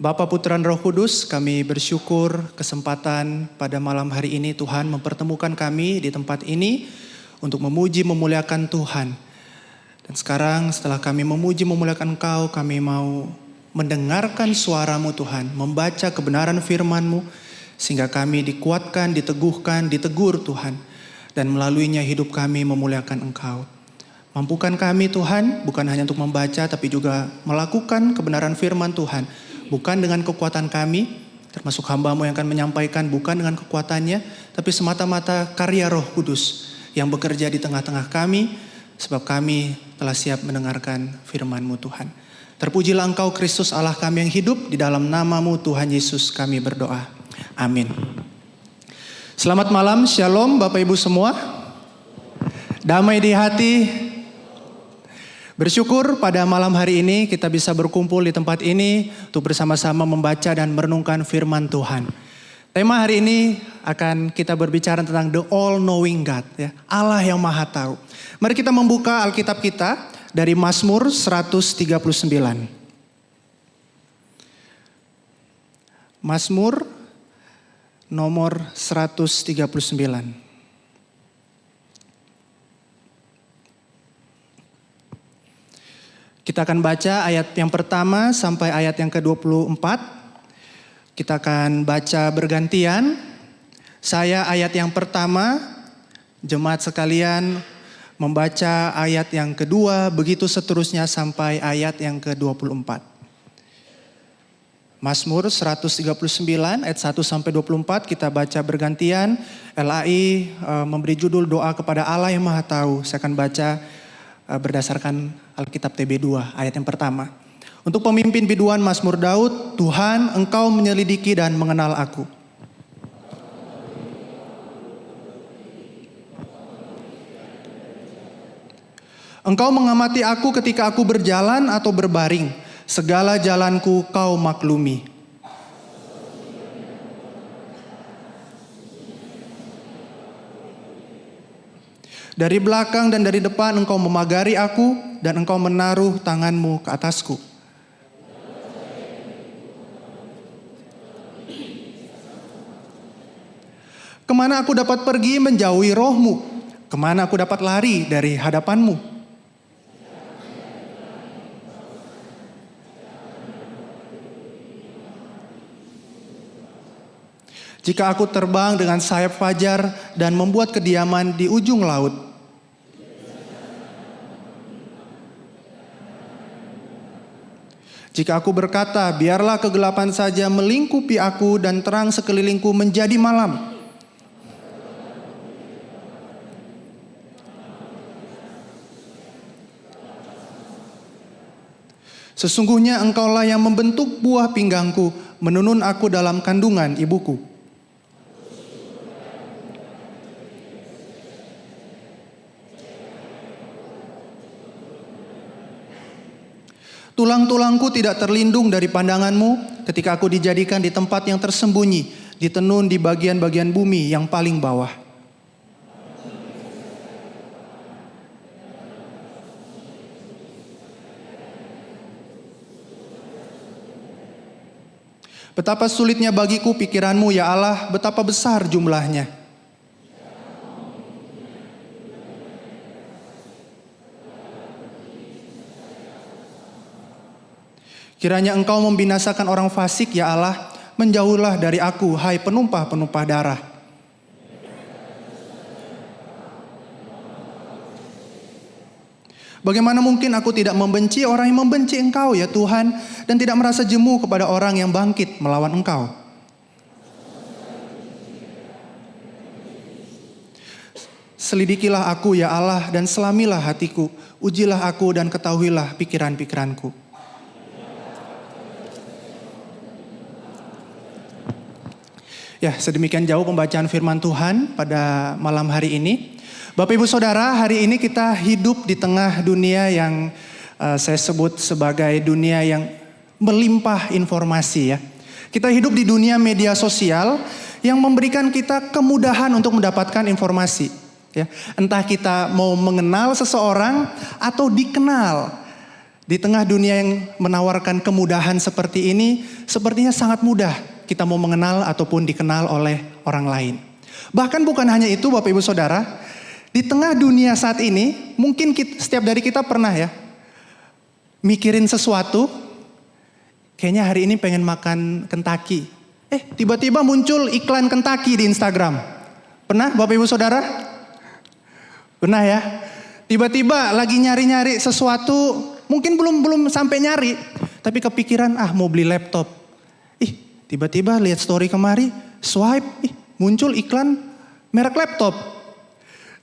Bapa, Putra, dan Roh Kudus, kami bersyukur kesempatan pada malam hari ini Tuhan mempertemukan kami di tempat ini untuk memuji memuliakan Tuhan. Dan sekarang setelah kami memuji memuliakan Engkau, kami mau mendengarkan suara-Mu Tuhan, membaca kebenaran firman-Mu sehingga kami dikuatkan, diteguhkan, ditegur Tuhan. Dan melaluinya hidup kami memuliakan Engkau. Mampukan kami Tuhan bukan hanya untuk membaca tapi juga melakukan kebenaran firman Tuhan. Bukan dengan kekuatan kami, termasuk hamba-Mu yang akan menyampaikan, bukan dengan kekuatannya, tapi semata-mata karya Roh Kudus yang bekerja di tengah-tengah kami, sebab kami telah siap mendengarkan firman-Mu Tuhan. Terpujilah Engkau Kristus Allah kami yang hidup, di dalam nama-Mu Tuhan Yesus kami berdoa. Amin. Selamat malam, shalom Bapak Ibu semua. Damai di hati. Bersyukur pada malam hari ini kita bisa berkumpul di tempat ini untuk bersama-sama membaca dan merenungkan firman Tuhan. Tema hari ini akan kita berbicara tentang the all-knowing God, ya, Allah yang maha tahu. Mari kita membuka Alkitab kita dari Mazmur 139. Mazmur nomor 139. Kita akan baca ayat yang pertama sampai ayat yang ke-24. Kita akan baca bergantian. Saya ayat yang pertama, jemaat sekalian membaca ayat yang kedua, begitu seterusnya sampai ayat yang ke-24. Mazmur 139 ayat 1 sampai 24 kita baca bergantian. LAI memberi judul doa kepada Allah yang Maha Tahu. Saya akan baca berdasarkan Alkitab TB2 ayat yang pertama. Untuk pemimpin biduan Mazmur Daud, Tuhan Engkau menyelidiki dan mengenal aku. Engkau mengamati aku ketika aku berjalan atau berbaring, segala jalanku Kau maklumi. Dari belakang dan dari depan Engkau memagari aku dan Engkau menaruh tangan-Mu ke atasku. Kemana aku dapat pergi menjauhi Roh-Mu? Kemana aku dapat lari dari hadapan-Mu? Jika aku terbang dengan sayap fajar dan membuat kediaman di ujung laut, jika aku berkata, biarlah kegelapan saja melingkupi aku dan terang sekelilingku menjadi malam. Sesungguhnya Engkaulah yang membentuk buah pinggangku, menunun aku dalam kandungan ibuku. Tulang-tulangku tidak terlindung dari pandangan-Mu ketika aku dijadikan di tempat yang tersembunyi, ditenun di bagian-bagian bumi yang paling bawah. Betapa sulitnya bagiku pikiran-Mu ya Allah, betapa besar jumlahnya. Kiranya Engkau membinasakan orang fasik ya Allah, menjauhlah dari aku, hai penumpah-penumpah darah. Bagaimana mungkin aku tidak membenci orang yang membenci Engkau ya Tuhan, dan tidak merasa jemu kepada orang yang bangkit melawan Engkau. Selidikilah aku ya Allah dan selamilah hatiku, ujilah aku dan ketahuilah pikiran-pikiranku. Ya, sedemikian jauh pembacaan firman Tuhan pada malam hari ini. Bapak Ibu Saudara, hari ini kita hidup di tengah dunia yang saya sebut sebagai dunia yang melimpah informasi ya. Kita hidup di dunia media sosial yang memberikan kita kemudahan untuk mendapatkan informasi. Ya, entah kita mau mengenal seseorang atau dikenal. Di tengah dunia yang menawarkan kemudahan seperti ini, sepertinya sangat mudah kita mau mengenal ataupun dikenal oleh orang lain. Bahkan bukan hanya itu Bapak Ibu Saudara, di tengah dunia saat ini, mungkin setiap dari kita pernah ya, mikirin sesuatu, kayaknya hari ini pengen makan Kentucky. Tiba-tiba muncul iklan Kentucky di Instagram. Pernah Bapak Ibu Saudara? Pernah ya? Tiba-tiba lagi nyari-nyari sesuatu, mungkin belum sampai nyari, tapi kepikiran mau beli laptop. Tiba-tiba lihat story kemari, swipe, muncul iklan merek laptop.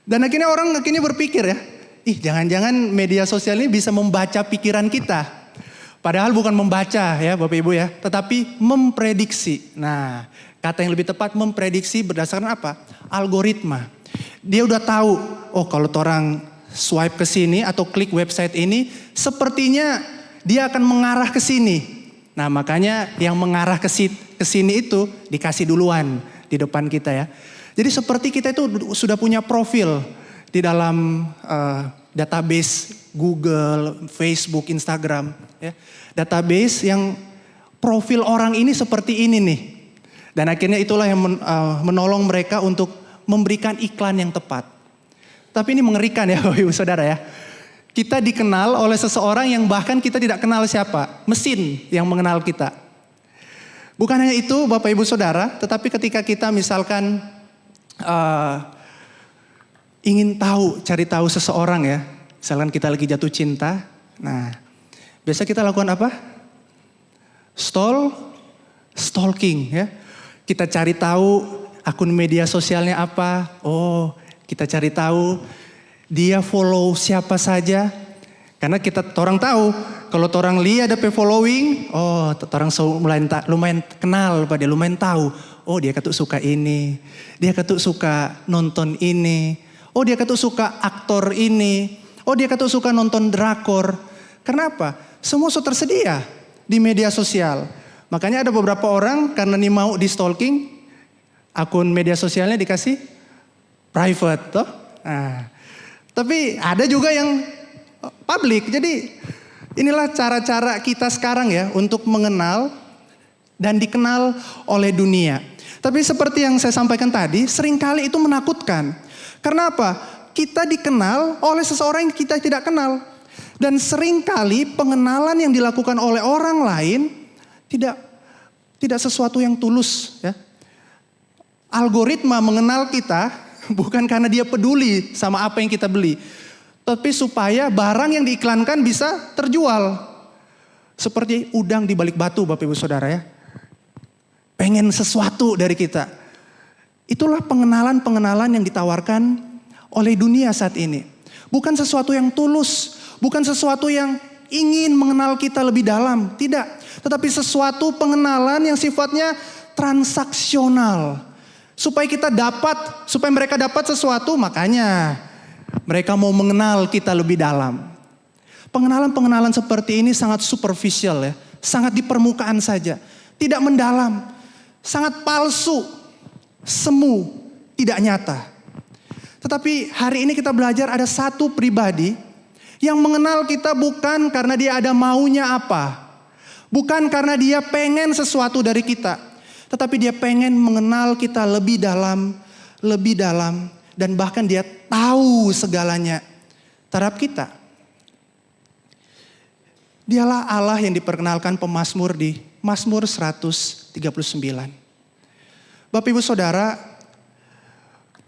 Dan akhirnya orang berpikir ya, jangan-jangan media sosial ini bisa membaca pikiran kita. Padahal bukan membaca ya Bapak Ibu ya, tetapi memprediksi. Nah, kata yang lebih tepat memprediksi berdasarkan apa? Algoritma. Dia udah tahu, kalau orang swipe ke sini atau klik website ini, sepertinya dia akan mengarah ke sini. Nah, makanya yang mengarah ke sini itu dikasih duluan di depan kita ya. Jadi seperti kita itu sudah punya profil di dalam database Google, Facebook, Instagram ya. Database yang profil orang ini seperti ini nih. Dan akhirnya itulah yang menolong mereka untuk memberikan iklan yang tepat. Tapi ini mengerikan ya Bapak Ibu Saudara ya. Kita dikenal oleh seseorang yang bahkan kita tidak kenal siapa. Mesin yang mengenal kita. Bukan hanya itu Bapak Ibu Saudara, tetapi ketika kita misalkan ingin cari tahu seseorang ya. Misalkan kita lagi jatuh cinta. Nah, biasa kita lakukan apa? Stalking ya. Kita cari tahu akun media sosialnya apa. Kita cari tahu dia follow siapa saja. Karena orang tahu kalau orang lihat ada following, orang lumayan kenal pada dia, lumayan tahu. Dia ketuk suka ini, dia ketuk suka nonton ini, dia ketuk suka aktor ini, dia ketuk suka nonton drakor. Kenapa? Semua sudah tersedia di media sosial. Makanya ada beberapa orang karena nih mau di stalking, akun media sosialnya dikasih private toh. Nah, tapi ada juga yang public. Jadi inilah cara-cara kita sekarang ya untuk mengenal dan dikenal oleh dunia. Tapi seperti yang saya sampaikan tadi, seringkali itu menakutkan. Karena apa? Kita dikenal oleh seseorang yang kita tidak kenal. Dan seringkali pengenalan yang dilakukan oleh orang lain tidak sesuatu yang tulus ya. Algoritma mengenal kita bukan karena dia peduli sama apa yang kita beli, tapi supaya barang yang diiklankan bisa terjual. Seperti udang di balik batu Bapak Ibu Saudara ya. Pengen sesuatu dari kita. Itulah pengenalan-pengenalan yang ditawarkan oleh dunia saat ini. Bukan sesuatu yang tulus, bukan sesuatu yang ingin mengenal kita lebih dalam, tidak. Tetapi sesuatu pengenalan yang sifatnya transaksional. Supaya mereka dapat sesuatu, makanya mereka mau mengenal kita lebih dalam. Pengenalan-pengenalan seperti ini sangat superficial ya, sangat di permukaan saja, tidak mendalam, sangat palsu, semu, tidak nyata. Tetapi hari ini kita belajar ada satu pribadi yang mengenal kita bukan karena dia ada maunya apa, bukan karena dia pengen sesuatu dari kita, tetapi dia pengen mengenal kita lebih dalam, dan bahkan dia tahu segalanya terhadap kita. Dialah Allah yang diperkenalkan pemazmur di Mazmur 139. Bapak Ibu Saudara,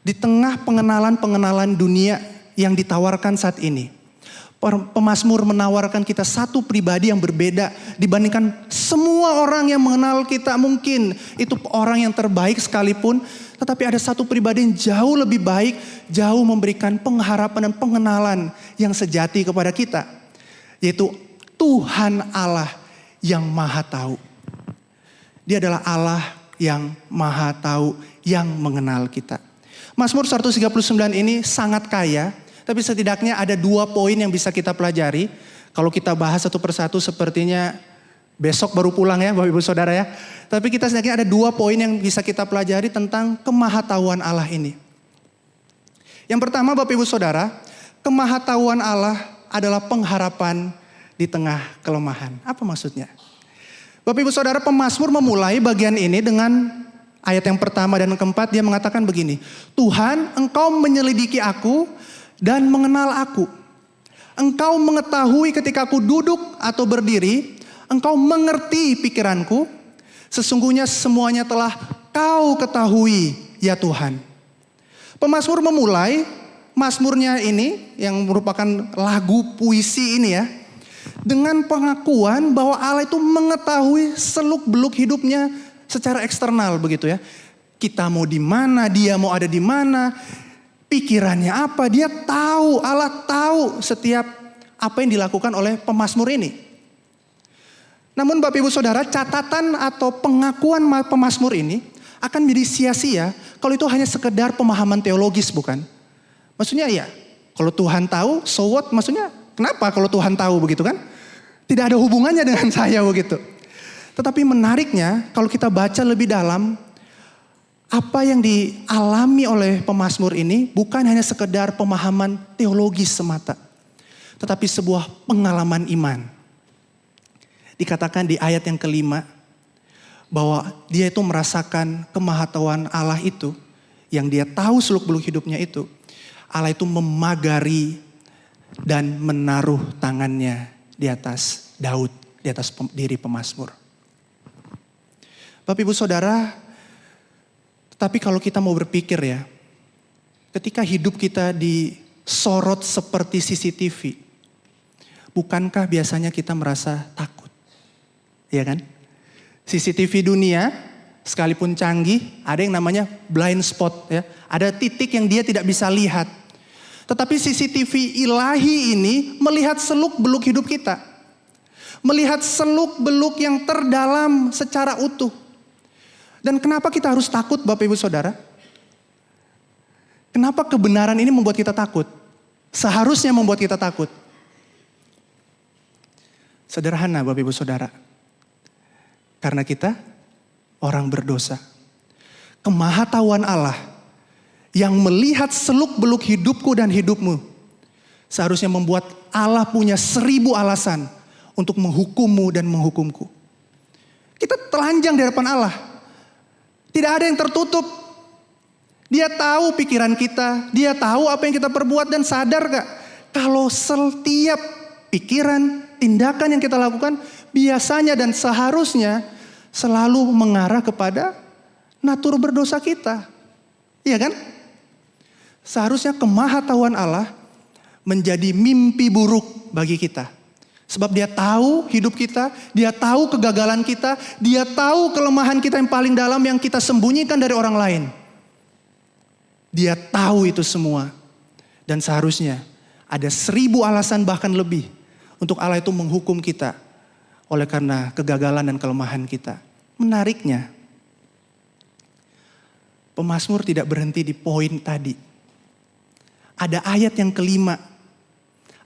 di tengah pengenalan-pengenalan dunia yang ditawarkan saat ini, pemazmur menawarkan kita satu pribadi yang berbeda dibandingkan semua orang yang mengenal kita. Mungkin itu orang yang terbaik sekalipun, tetapi ada satu pribadi yang jauh lebih baik, jauh memberikan pengharapan dan pengenalan yang sejati kepada kita, yaitu Tuhan Allah yang Maha Tahu. Dia adalah Allah yang Maha Tahu, yang mengenal kita. Mazmur 139 ini sangat kaya, tapi setidaknya ada 2 poin yang bisa kita pelajari. Kalau kita bahas satu persatu sepertinya besok baru pulang ya Bapak Ibu Saudara ya. Tapi kita setidaknya ada 2 poin yang bisa kita pelajari tentang kemahatauan Allah ini. Yang pertama Bapak Ibu Saudara, kemahatauan Allah adalah pengharapan di tengah kelemahan. Apa maksudnya? Bapak Ibu Saudara, pemazmur memulai bagian ini dengan ayat yang pertama dan keempat. Dia mengatakan begini, Tuhan, Engkau menyelidiki aku dan mengenal aku. Engkau mengetahui ketika aku duduk atau berdiri. Engkau mengerti pikiranku. Sesungguhnya semuanya telah Kau ketahui ya Tuhan. Pemazmur memulai mazmurnya ini yang merupakan lagu puisi ini ya, dengan pengakuan bahwa Allah itu mengetahui seluk-beluk hidupnya secara eksternal begitu ya. Kita mau di mana, dia mau ada di mana, pikirannya apa, dia tahu, Allah tahu setiap apa yang dilakukan oleh pemazmur ini. Namun Bapak Ibu Saudara, catatan atau pengakuan pemazmur ini akan menjadi sia-sia kalau itu hanya sekedar pemahaman teologis, bukan? Maksudnya ya, kalau Tuhan tahu, so what? Maksudnya kenapa kalau Tuhan tahu begitu kan? Tidak ada hubungannya dengan saya begitu. Tetapi menariknya kalau kita baca lebih dalam, apa yang dialami oleh pemazmur ini bukan hanya sekedar pemahaman teologis semata, tetapi sebuah pengalaman iman. Dikatakan di ayat yang kelima, bahwa dia itu merasakan kemahatauan Allah itu, yang dia tahu seluk-beluk hidupnya itu. Allah itu memagari dan menaruh tangannya di atas Daud, di atas diri pemazmur. Bapak Ibu Saudara, tapi kalau kita mau berpikir ya, ketika hidup kita disorot seperti CCTV, bukankah biasanya kita merasa takut? Iya kan? CCTV dunia sekalipun canggih, ada yang namanya blind spot ya. Ada titik yang dia tidak bisa lihat. Tetapi CCTV ilahi ini melihat seluk-beluk hidup kita. Melihat seluk-beluk yang terdalam secara utuh. Dan kenapa kita harus takut Bapak Ibu Saudara? Kenapa kebenaran ini membuat kita takut? Seharusnya membuat kita takut. Sederhana Bapak Ibu Saudara. Karena kita orang berdosa. Kemahatauan Allah yang melihat seluk-beluk hidupku dan hidupmu seharusnya membuat Allah punya 1000 alasan untuk menghukummu dan menghukumku. Kita telanjang di hadapan Allah. Tidak ada yang tertutup. Dia tahu pikiran kita, dia tahu apa yang kita perbuat, dan sadar gak? Kalau setiap pikiran, tindakan yang kita lakukan biasanya dan seharusnya selalu mengarah kepada natur berdosa kita. Iya kan? Seharusnya kemahatauan Allah menjadi mimpi buruk bagi kita. Sebab dia tahu hidup kita, dia tahu kegagalan kita, dia tahu kelemahan kita yang paling dalam yang kita sembunyikan dari orang lain. Dia tahu itu semua. Dan seharusnya ada 1000 alasan bahkan lebih untuk Allah itu menghukum kita oleh karena kegagalan dan kelemahan kita. Menariknya, pemazmur tidak berhenti di poin tadi. Ada ayat yang kelima.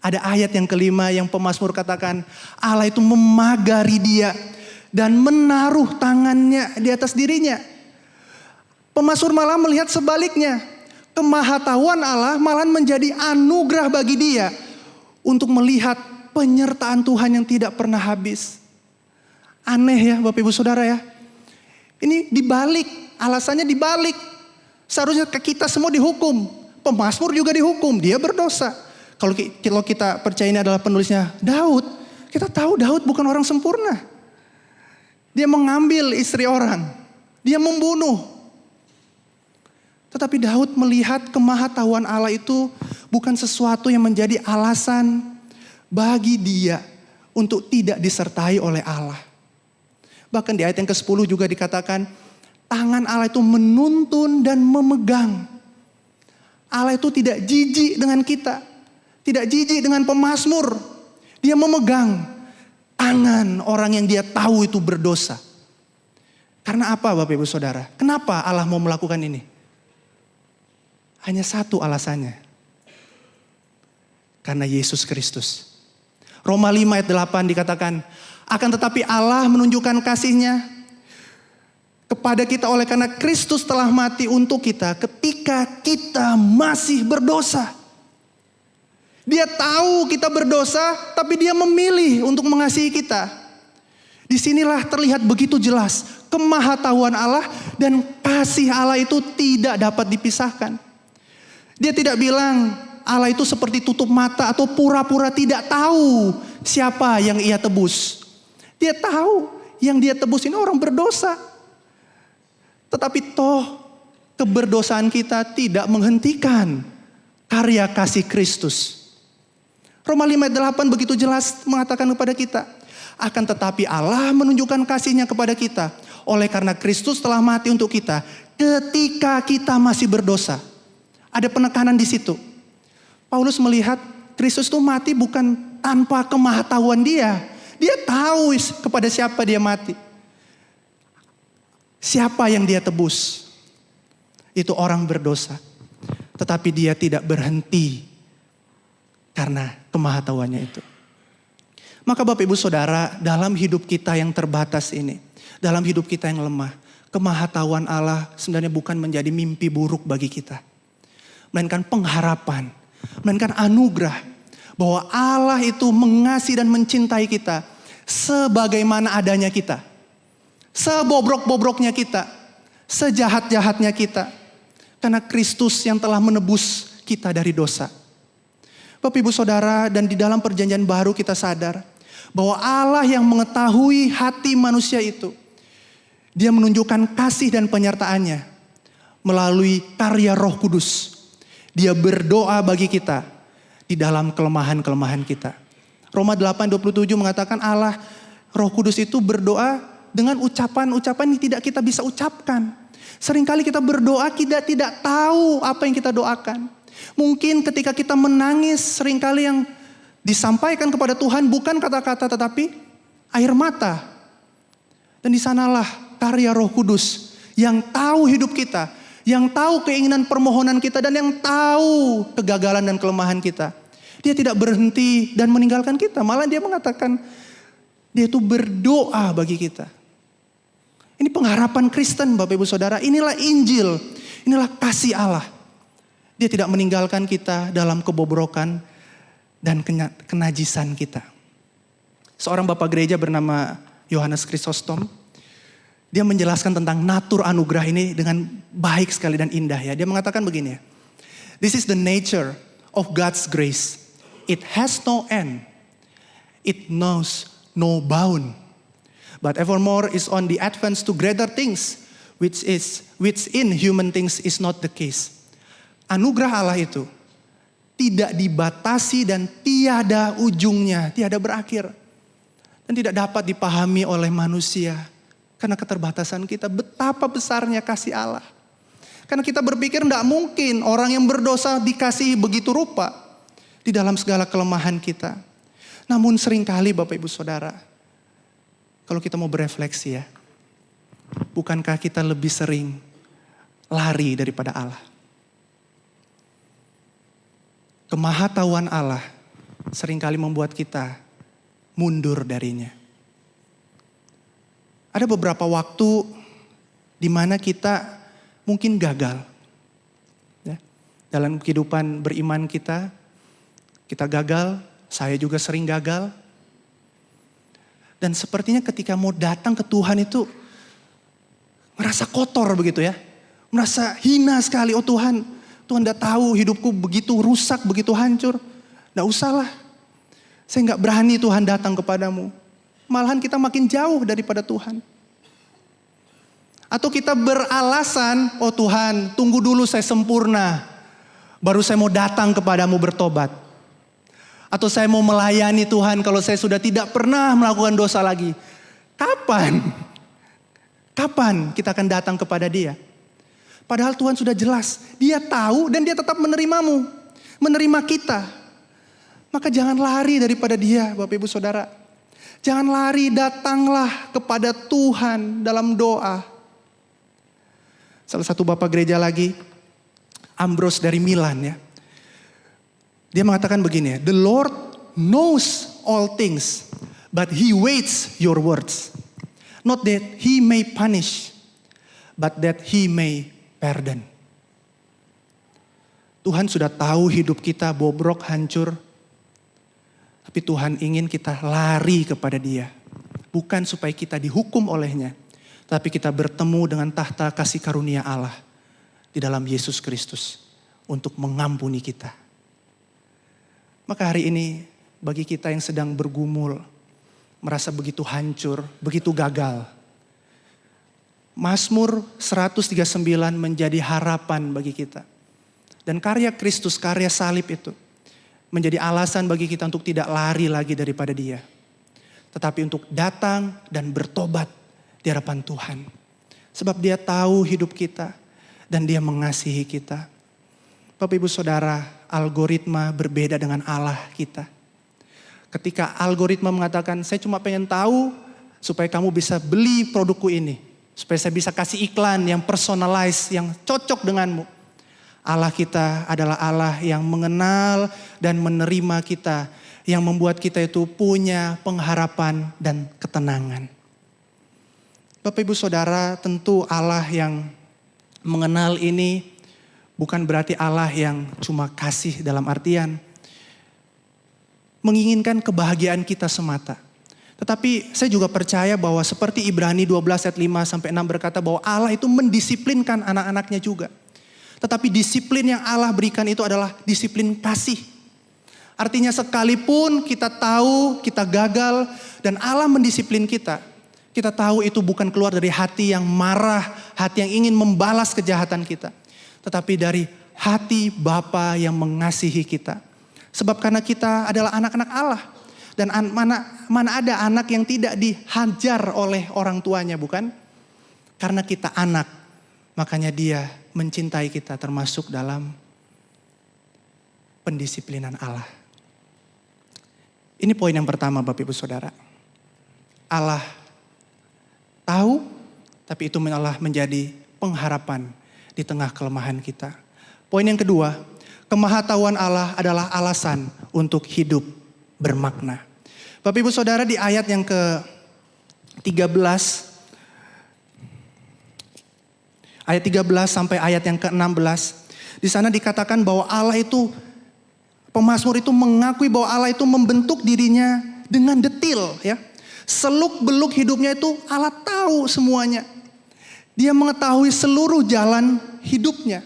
Ada ayat yang kelima yang pemazmur katakan, Allah itu memagari dia dan menaruh tangannya di atas dirinya. Pemazmur malah melihat sebaliknya. Kemahatauan Allah malah menjadi anugerah bagi dia untuk melihat penyertaan Tuhan yang tidak pernah habis. Aneh ya Bapak Ibu Saudara ya. Ini dibalik, alasannya dibalik. Seharusnya kita semua dihukum. Pemazmur juga dihukum, dia berdosa. Kalau kita percaya ini adalah penulisnya Daud, kita tahu Daud bukan orang sempurna. Dia mengambil istri orang, dia membunuh. Tetapi Daud melihat kemahatauan Allah itu bukan sesuatu yang menjadi alasan bagi dia untuk tidak disertai oleh Allah. Bahkan di ayat yang ke-10 juga dikatakan, tangan Allah itu menuntun dan memegang. Allah itu tidak jijik dengan kita, tidak jijik dengan pemazmur. Dia memegang tangan orang yang dia tahu itu berdosa. Karena apa Bapak Ibu Saudara? Kenapa Allah mau melakukan ini? Hanya satu alasannya. Karena Yesus Kristus. Roma 5 ayat 8 dikatakan, akan tetapi Allah menunjukkan kasih-Nya kepada kita oleh karena Kristus telah mati untuk kita ketika kita masih berdosa. Dia tahu kita berdosa, tapi dia memilih untuk mengasihi kita. Disinilah terlihat begitu jelas kemahatauan Allah dan kasih Allah itu tidak dapat dipisahkan. Dia tidak bilang Allah itu seperti tutup mata atau pura-pura tidak tahu siapa yang ia tebus. Dia tahu yang dia tebus ini orang berdosa. Tetapi toh keberdosaan kita tidak menghentikan karya kasih Kristus. Roma 5 ayat 8 begitu jelas mengatakan kepada kita. Akan tetapi Allah menunjukkan kasih-Nya kepada kita. Oleh karena Kristus telah mati untuk kita. Ketika kita masih berdosa. Ada penekanan di situ. Paulus melihat Kristus itu mati bukan tanpa kemahatauan dia. Dia tahu kepada siapa dia mati. Siapa yang dia tebus. Itu orang berdosa. Tetapi dia tidak berhenti. Karena kemahatauannya itu. Maka Bapak Ibu Saudara, dalam hidup kita yang terbatas ini, dalam hidup kita yang lemah, kemahatauan Allah sebenarnya bukan menjadi mimpi buruk bagi kita. Melainkan pengharapan, melainkan anugerah bahwa Allah itu mengasihi dan mencintai kita sebagaimana adanya kita. Sebobrok-bobroknya kita, sejahat-jahatnya kita. Karena Kristus yang telah menebus kita dari dosa. Bapak Ibu Saudara, dan di dalam perjanjian baru kita sadar bahwa Allah yang mengetahui hati manusia itu, Dia menunjukkan kasih dan penyertaannya melalui karya Roh Kudus. Dia berdoa bagi kita di dalam kelemahan-kelemahan kita. Roma 8:27 mengatakan Allah Roh Kudus itu berdoa dengan ucapan-ucapan yang tidak kita bisa ucapkan. Seringkali kita berdoa kita tidak tahu apa yang kita doakan. Mungkin ketika kita menangis seringkali yang disampaikan kepada Tuhan bukan kata-kata tetapi air mata. Dan di sanalah karya Roh Kudus yang tahu hidup kita, yang tahu keinginan permohonan kita dan yang tahu kegagalan dan kelemahan kita. Dia tidak berhenti dan meninggalkan kita, malah dia mengatakan dia itu berdoa bagi kita. Ini pengharapan Kristen Bapak Ibu Saudara, inilah Injil, inilah kasih Allah. Dia tidak meninggalkan kita dalam kebobrokan dan kenajisan kita. Seorang bapak gereja bernama Yohanes Chrysostom, dia menjelaskan tentang natur anugerah ini dengan baik sekali dan indah ya. Dia mengatakan begini ya. This is the nature of God's grace. It has no end. It knows no bound. But evermore is on the advance to greater things, which in human things is not the case. Anugerah Allah itu tidak dibatasi dan tiada ujungnya, tiada berakhir. Dan tidak dapat dipahami oleh manusia. Karena keterbatasan kita, betapa besarnya kasih Allah. Karena kita berpikir tidak mungkin orang yang berdosa dikasihi begitu rupa. Di dalam segala kelemahan kita. Namun seringkali Bapak Ibu Saudara, kalau kita mau berefleksi ya. Bukankah kita lebih sering lari daripada Allah? Kemahatauan Allah seringkali membuat kita mundur darinya. Ada beberapa waktu di mana kita mungkin gagal. Ya. Dalam kehidupan beriman kita gagal, saya juga sering gagal. Dan sepertinya ketika mau datang ke Tuhan itu merasa kotor begitu ya. Merasa hina sekali, oh Tuhan udah tahu hidupku begitu rusak, begitu hancur. Nggak usahlah. Saya nggak berani Tuhan datang kepadamu. Malahan kita makin jauh daripada Tuhan. Atau kita beralasan, oh Tuhan tunggu dulu saya sempurna. Baru saya mau datang kepadamu bertobat. Atau saya mau melayani Tuhan kalau saya sudah tidak pernah melakukan dosa lagi. Kapan? Kapan kita akan datang kepada Dia? Padahal Tuhan sudah jelas. Dia tahu dan Dia tetap menerimamu. Menerima kita. Maka jangan lari daripada Dia Bapak Ibu Saudara. Jangan lari, datanglah kepada Tuhan dalam doa. Salah satu bapak gereja lagi, Ambrose dari Milan ya. Dia mengatakan begini ya. The Lord knows all things, but He waits your words. Not that He may punish, but that He may pardon. Tuhan sudah tahu hidup kita bobrok, hancur, Tapi Tuhan ingin kita lari kepada Dia. Bukan supaya kita dihukum olehnya, tapi kita bertemu dengan tahta kasih karunia Allah di dalam Yesus Kristus untuk mengampuni kita. Maka hari ini bagi kita yang sedang bergumul, merasa begitu hancur, begitu gagal, Mazmur 139 menjadi harapan bagi kita. Dan karya Kristus, karya salib itu menjadi alasan bagi kita untuk tidak lari lagi daripada Dia. Tetapi untuk datang dan bertobat di hadapan Tuhan. Sebab Dia tahu hidup kita dan Dia mengasihi kita. Bapak Ibu Saudara, algoritma berbeda dengan Allah kita. Ketika algoritma mengatakan, saya cuma pengen tahu supaya kamu bisa beli produkku ini. Supaya saya bisa kasih iklan yang personalized, yang cocok denganmu. Allah kita adalah Allah yang mengenal dan menerima kita. Yang membuat kita itu punya pengharapan dan ketenangan. Bapak Ibu Saudara, tentu Allah yang mengenal ini bukan berarti Allah yang cuma kasih dalam artian menginginkan kebahagiaan kita semata. Tetapi saya juga percaya bahwa seperti Ibrani 12 ayat 5 sampai 6 berkata bahwa Allah itu mendisiplinkan anak-anaknya juga. Tetapi disiplin yang Allah berikan itu adalah disiplin kasih. Artinya sekalipun kita tahu kita gagal dan Allah mendisiplin kita. Kita tahu itu bukan keluar dari hati yang marah, hati yang ingin membalas kejahatan kita. Tetapi dari hati Bapa yang mengasihi kita. Sebab karena kita adalah anak-anak Allah. Dan mana ada anak yang tidak dihajar oleh orang tuanya, bukan? Karena kita anak, makanya Dia mencintai kita termasuk dalam pendisiplinan Allah. Ini poin yang pertama Bapak Ibu Saudara. Allah tahu, tapi itu malah menjadi pengharapan di tengah kelemahan kita. Poin yang kedua, kemahatauan Allah adalah alasan untuk hidup bermakna. Bapak Ibu Saudara, di ayat yang ke-13, ayat 13 sampai ayat yang ke-16, di sana dikatakan bahwa Allah itu, pemazmur itu mengakui bahwa Allah itu membentuk dirinya dengan detil, ya. Seluk-beluk hidupnya itu Allah tahu semuanya. Dia mengetahui seluruh jalan hidupnya.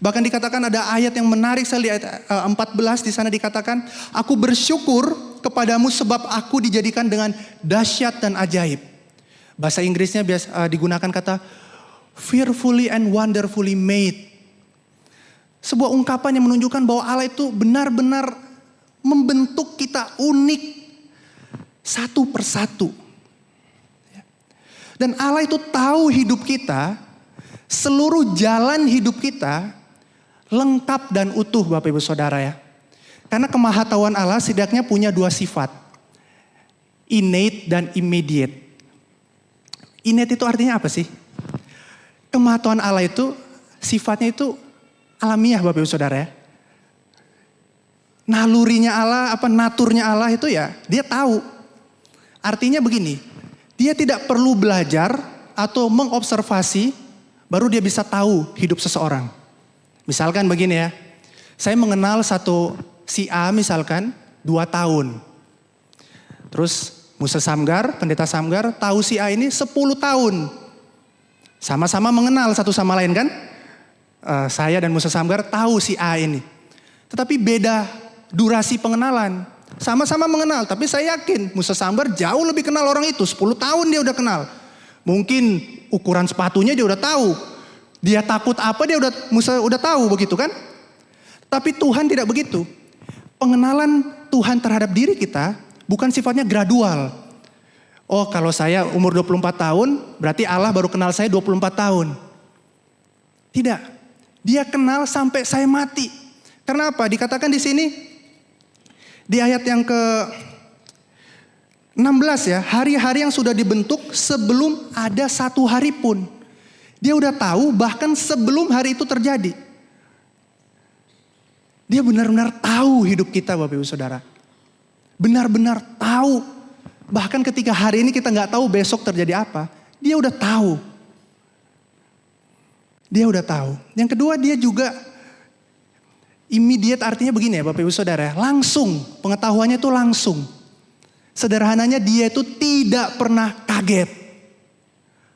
Bahkan dikatakan ada ayat yang menarik, saya lihat 14 di sana dikatakan, aku bersyukur kepadamu sebab aku dijadikan dengan dahsyat dan ajaib. Bahasa Inggrisnya biasa digunakan kata fearfully and wonderfully made. Sebuah ungkapan yang menunjukkan bahwa Allah itu benar-benar membentuk kita unik satu persatu. Dan Allah itu tahu hidup kita, seluruh jalan hidup kita lengkap dan utuh Bapak Ibu Saudara ya. Karena kemahatauan Allah setidaknya punya dua sifat. Innate dan immediate. Innate itu artinya apa sih? Kemahatauan Allah itu sifatnya itu alamiah Bapak Ibu Saudara ya. Nalurinya Allah, naturnya Allah itu ya Dia tahu. Artinya begini, Dia tidak perlu belajar atau mengobservasi baru Dia bisa tahu hidup seseorang. Misalkan begini ya, saya mengenal si A misalkan 2 tahun. Terus Musa Samgar, pendeta Samgar tahu si A ini 10 tahun. Sama-sama mengenal satu sama lain kan? Saya dan Musa Samgar tahu si A ini. Tetapi beda durasi pengenalan. Sama-sama mengenal, tapi saya yakin Musa Samgar jauh lebih kenal orang itu. 10 tahun dia udah kenal. Mungkin ukuran sepatunya dia udah tahu. Dia takut apa Musa udah tahu begitu kan? Tapi Tuhan tidak begitu. Pengenalan Tuhan terhadap diri kita bukan sifatnya gradual. Oh kalau saya umur 24 tahun berarti Allah baru kenal saya 24 tahun. Tidak. Dia kenal sampai saya mati. Karena apa? Dikatakan di sini di ayat yang ke-16 ya, hari-hari yang sudah dibentuk sebelum ada satu hari pun. Dia udah tahu bahkan sebelum hari itu terjadi. Dia benar-benar tahu hidup kita Bapak Ibu Saudara. Benar-benar tahu. Bahkan ketika hari ini kita gak tahu besok terjadi apa. Dia udah tahu. Dia udah tahu. Yang kedua dia juga Immediate artinya begini ya Bapak Ibu Saudara, langsung, pengetahuannya itu langsung. Sederhananya dia itu tidak pernah kaget.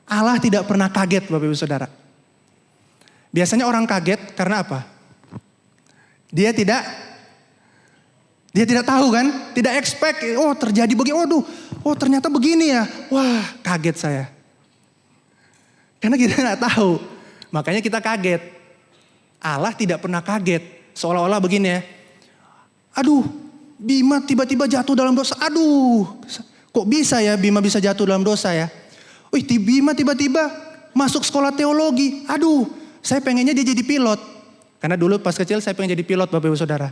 Allah tidak pernah kaget Bapak Ibu Saudara. Biasanya orang kaget karena apa? Dia tidak tahu kan, tidak expect, oh terjadi begini, oh ternyata begini ya, wah kaget saya. Karena kita nggak tahu, makanya kita kaget. Allah tidak pernah kaget. Seolah-olah begini ya, aduh Bima tiba-tiba jatuh dalam dosa, aduh kok bisa ya Bima bisa jatuh dalam dosa ya. Wih Bima tiba-tiba masuk sekolah teologi, aduh saya pengennya dia jadi pilot. Karena dulu pas kecil saya pengen jadi pilot Bapak Ibu Saudara.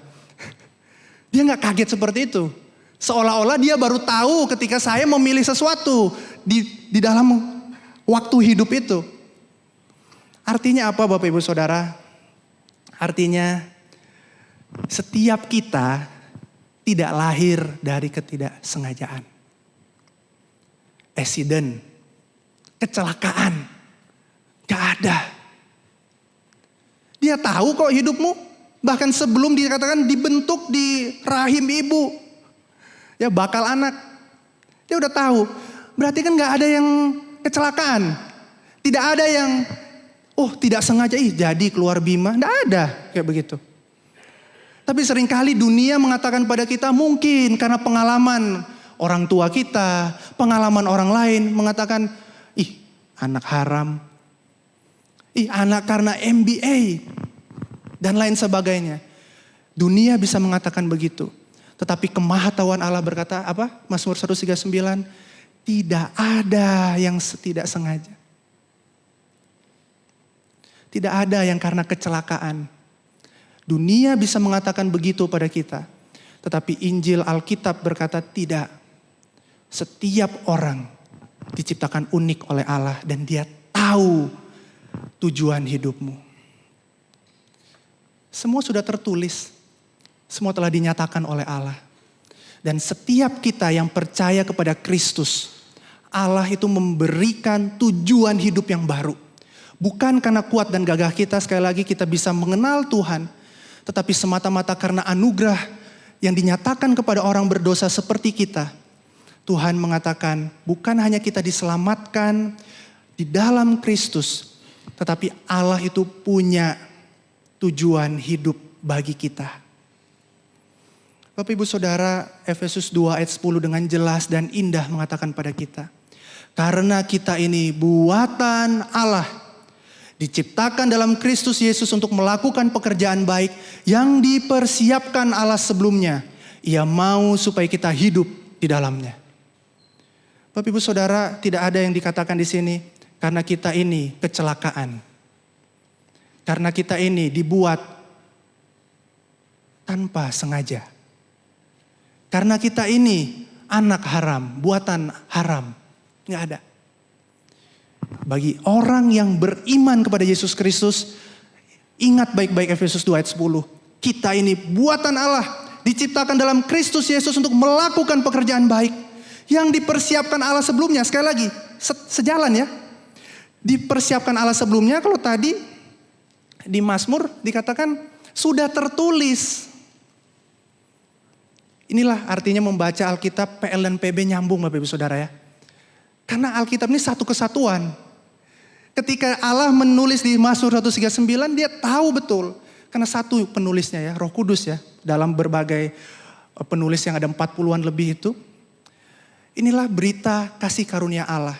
Dia gak kaget seperti itu. Seolah-olah dia baru tahu ketika saya memilih sesuatu di dalam waktu hidup itu. Artinya apa Bapak Ibu Saudara? Artinya setiap kita tidak lahir dari ketidaksengajaan. Accident, kecelakaan, gak ada. Dia tahu kok hidupmu, bahkan sebelum dikatakan dibentuk di rahim ibu. Ya bakal anak, dia udah tahu. Berarti kan gak ada yang kecelakaan. Tidak ada yang, tidak sengaja jadi keluar Bima. Gak ada kayak begitu. Tapi seringkali dunia mengatakan pada kita mungkin karena pengalaman orang tua kita, pengalaman orang lain mengatakan, anak haram, anak karena MBA, dan lain sebagainya. Dunia bisa mengatakan begitu. Tetapi kemahatauan Allah berkata apa? Mazmur 139, tidak ada yang tidak sengaja. Tidak ada yang karena kecelakaan. Dunia bisa mengatakan begitu pada kita. Tetapi Injil Alkitab berkata tidak. Setiap orang diciptakan unik oleh Allah dan dia tahu tujuan hidupmu. Semua sudah tertulis. Semua telah dinyatakan oleh Allah. Dan setiap kita yang percaya kepada Kristus, Allah itu memberikan tujuan hidup yang baru. Bukan karena kuat dan gagah kita, sekali lagi kita bisa mengenal Tuhan. Tetapi semata-mata karena anugerah yang dinyatakan kepada orang berdosa seperti kita. Tuhan mengatakan bukan hanya kita diselamatkan di dalam Kristus. Tetapi Allah itu punya tujuan hidup bagi kita. Bapak Ibu Saudara, Efesus 2 ayat 10 dengan jelas dan indah mengatakan pada kita. Karena kita ini buatan Allah. Diciptakan dalam Kristus Yesus untuk melakukan pekerjaan baik yang dipersiapkan Allah sebelumnya. Ia mau supaya kita hidup di dalamnya. Bapak Ibu Saudara, tidak ada yang dikatakan di sini karena kita ini kecelakaan. Karena kita ini dibuat tanpa sengaja. Karena kita ini anak haram, buatan haram. Nggak ada. Bagi orang yang beriman kepada Yesus Kristus, ingat baik-baik Efesus 2 ayat 10. Kita ini buatan Allah, diciptakan dalam Kristus Yesus untuk melakukan pekerjaan baik yang dipersiapkan Allah sebelumnya. Sekali lagi, sejalan ya. Dipersiapkan Allah sebelumnya, kalau tadi di Mazmur dikatakan sudah tertulis. Inilah artinya membaca Alkitab PL dan PB nyambung Bapak Ibu Saudara ya. Karena Alkitab ini satu kesatuan. Ketika Allah menulis di Mazmur 139, dia tahu betul. Karena satu penulisnya ya, Roh Kudus ya. Dalam berbagai penulis yang ada 40-an lebih itu. Inilah berita kasih karunia Allah.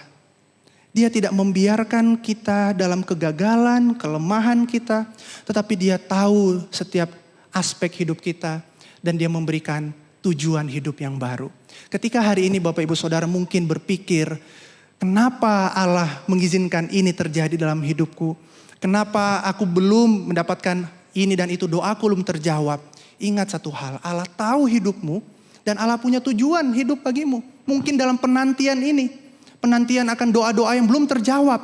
Dia tidak membiarkan kita dalam kegagalan, kelemahan kita. Tetapi dia tahu setiap aspek hidup kita. Dan dia memberikan tujuan hidup yang baru. Ketika hari ini Bapak Ibu Saudara mungkin berpikir, kenapa Allah mengizinkan ini terjadi dalam hidupku? Kenapa aku belum mendapatkan ini dan itu, doaku belum terjawab? Ingat satu hal, Allah tahu hidupmu dan Allah punya tujuan hidup bagimu. Mungkin dalam penantian ini, penantian akan doa-doa yang belum terjawab.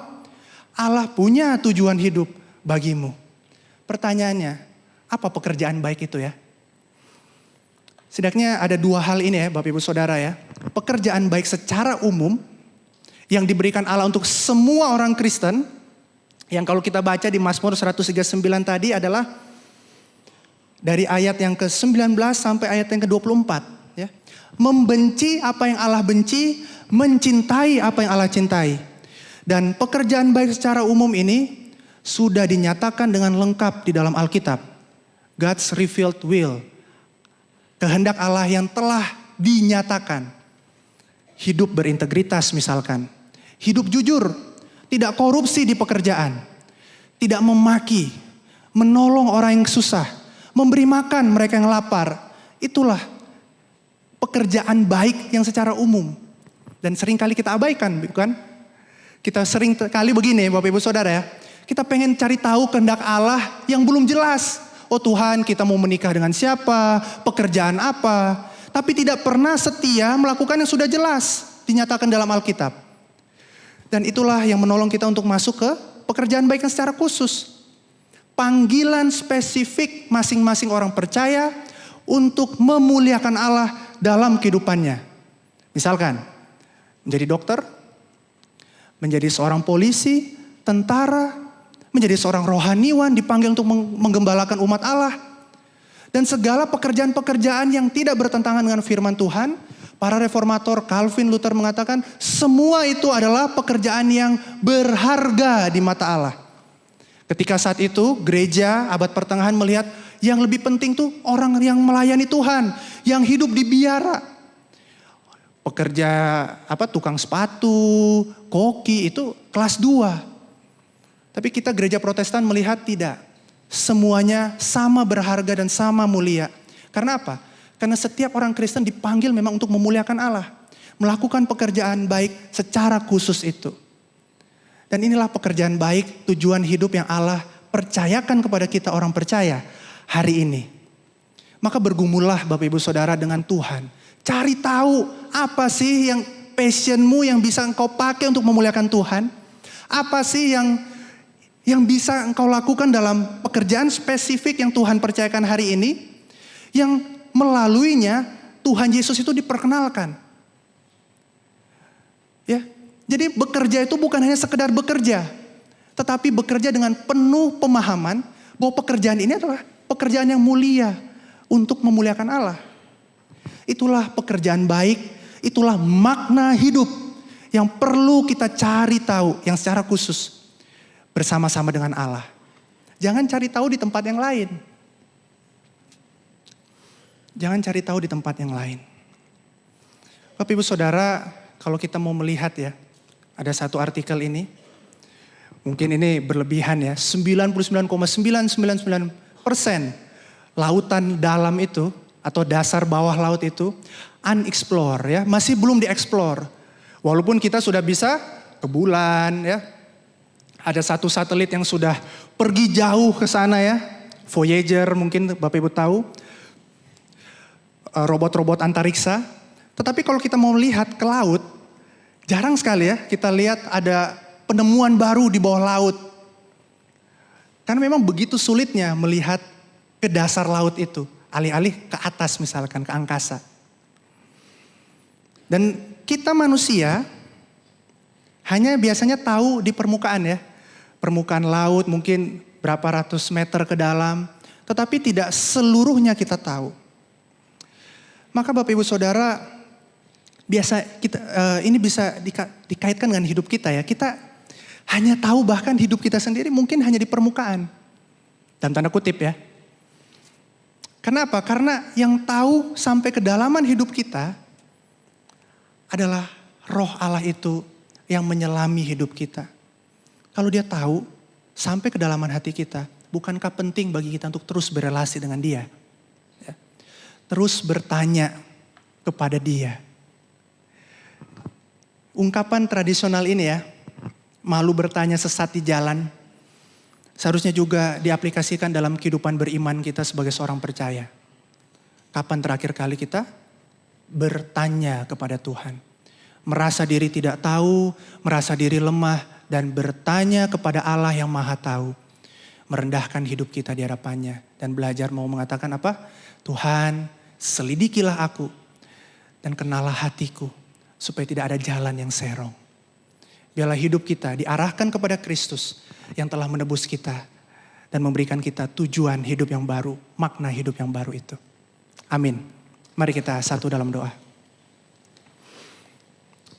Allah punya tujuan hidup bagimu. Pertanyaannya, apa pekerjaan baik itu ya? Setidaknya ada dua hal ini ya Bapak Ibu Saudara ya. Pekerjaan baik secara umum yang diberikan Allah untuk semua orang Kristen. Yang kalau kita baca di Mazmur 139 tadi adalah Dari ayat yang ke-19 sampai ayat yang ke-24. Ya. Membenci apa yang Allah benci, mencintai apa yang Allah cintai. Dan pekerjaan baik secara umum ini sudah dinyatakan dengan lengkap di dalam Alkitab. God's revealed will. Kehendak Allah yang telah dinyatakan. Hidup berintegritas misalkan. Hidup jujur. Tidak korupsi di pekerjaan. Tidak memaki. Menolong orang yang susah. Memberi makan mereka yang lapar. Itulah pekerjaan baik yang secara umum. Dan seringkali kita abaikan, bukan? Kita sering kali begini Bapak Ibu Saudara ya. Kita pengen cari tahu kehendak Allah yang belum jelas. Oh Tuhan, kita mau menikah dengan siapa? Pekerjaan apa? Tapi tidak pernah setia melakukan yang sudah jelas dinyatakan dalam Alkitab. Dan itulah yang menolong kita untuk masuk ke pekerjaan baik yang secara khusus. Panggilan spesifik masing-masing orang percaya untuk memuliakan Allah dalam kehidupannya. Misalkan, menjadi dokter, menjadi seorang polisi, tentara, menjadi seorang rohaniwan dipanggil untuk menggembalakan umat Allah. Dan segala pekerjaan-pekerjaan yang tidak bertentangan dengan firman Tuhan, para reformator Calvin, Luther mengatakan semua itu adalah pekerjaan yang berharga di mata Allah. Ketika saat itu gereja abad pertengahan melihat yang lebih penting tuh orang yang melayani Tuhan, yang hidup di biara. Pekerja tukang sepatu, koki itu kelas 2. Tapi kita gereja Protestan melihat tidak. Semuanya sama berharga dan sama mulia. Karena apa? Karena setiap orang Kristen dipanggil memang untuk memuliakan Allah. Melakukan pekerjaan baik secara khusus itu. Dan inilah pekerjaan baik, tujuan hidup yang Allah percayakan kepada kita orang percaya hari ini. Maka bergumullah Bapak Ibu Saudara dengan Tuhan. Cari tahu apa sih yang passionmu yang bisa engkau pakai untuk memuliakan Tuhan. Apa sih yang bisa engkau lakukan dalam pekerjaan spesifik yang Tuhan percayakan hari ini. Yang melaluinya Tuhan Yesus itu diperkenalkan. Ya, jadi bekerja itu bukan hanya sekedar bekerja. Tetapi bekerja dengan penuh pemahaman bahwa pekerjaan ini adalah pekerjaan yang mulia untuk memuliakan Allah. Itulah pekerjaan baik, itulah makna hidup yang perlu kita cari tahu yang secara khusus. Bersama-sama dengan Allah. Jangan cari tahu di tempat yang lain. Jangan cari tahu di tempat yang lain. Bapak Ibu Saudara, kalau kita mau melihat ya, ada satu artikel ini. Mungkin ini berlebihan ya, 99,999% lautan dalam itu atau dasar bawah laut itu unexplored ya, masih belum dieksplor. Walaupun kita sudah bisa ke bulan ya. Ada satu satelit yang sudah pergi jauh ke sana ya. Voyager mungkin Bapak Ibu tahu. Robot-robot antariksa. Tetapi kalau kita mau lihat ke laut, jarang sekali ya kita lihat ada penemuan baru di bawah laut. Karena memang begitu sulitnya melihat ke dasar laut itu. Alih-alih ke atas misalkan, ke angkasa. Dan kita manusia hanya biasanya tahu di permukaan ya. Permukaan laut mungkin berapa ratus meter ke dalam. Tetapi tidak seluruhnya kita tahu. Maka Bapak Ibu Saudara, ini bisa dikaitkan dengan hidup kita ya. Kita hanya tahu bahkan hidup kita sendiri mungkin hanya di permukaan. Dalam tanda kutip ya. Kenapa? Karena yang tahu sampai kedalaman hidup kita adalah Roh Allah itu yang menyelami hidup kita. Kalau dia tahu sampai kedalaman hati kita, bukankah penting bagi kita untuk terus berelasi dengan dia? Ya. Terus bertanya kepada dia. Ungkapan tradisional ini ya, malu bertanya sesat di jalan, seharusnya juga diaplikasikan dalam kehidupan beriman kita sebagai seorang percaya. Kapan terakhir kali kita bertanya kepada Tuhan? Merasa diri tidak tahu, merasa diri lemah, dan bertanya kepada Allah yang Maha Tahu. Merendahkan hidup kita di hadapannya. Dan belajar mau mengatakan apa? Tuhan, selidikilah aku. Dan kenalah hatiku. Supaya tidak ada jalan yang serong. Biarlah hidup kita diarahkan kepada Kristus yang telah menebus kita dan memberikan kita tujuan hidup yang baru, makna hidup yang baru itu. Amin. Mari kita satu dalam doa.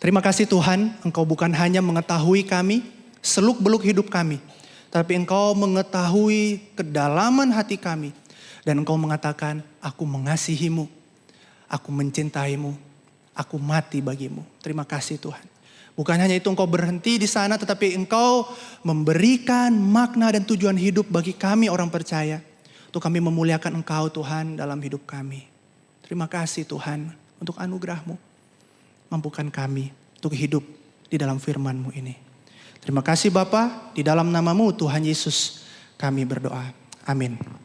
Terima kasih Tuhan, Engkau bukan hanya mengetahui kami, seluk-beluk hidup kami, tapi Engkau mengetahui kedalaman hati kami. Dan Engkau mengatakan, aku mengasihimu, aku mencintaimu, aku mati bagimu. Terima kasih Tuhan. Bukan hanya itu Engkau berhenti di sana, tetapi Engkau memberikan makna dan tujuan hidup bagi kami orang percaya. Untuk kami memuliakan Engkau Tuhan dalam hidup kami. Terima kasih Tuhan untuk anugerah-Mu. Mampukan kami untuk hidup di dalam firman-Mu ini. Terima kasih Bapa, di dalam nama-Mu Tuhan Yesus kami berdoa. Amin.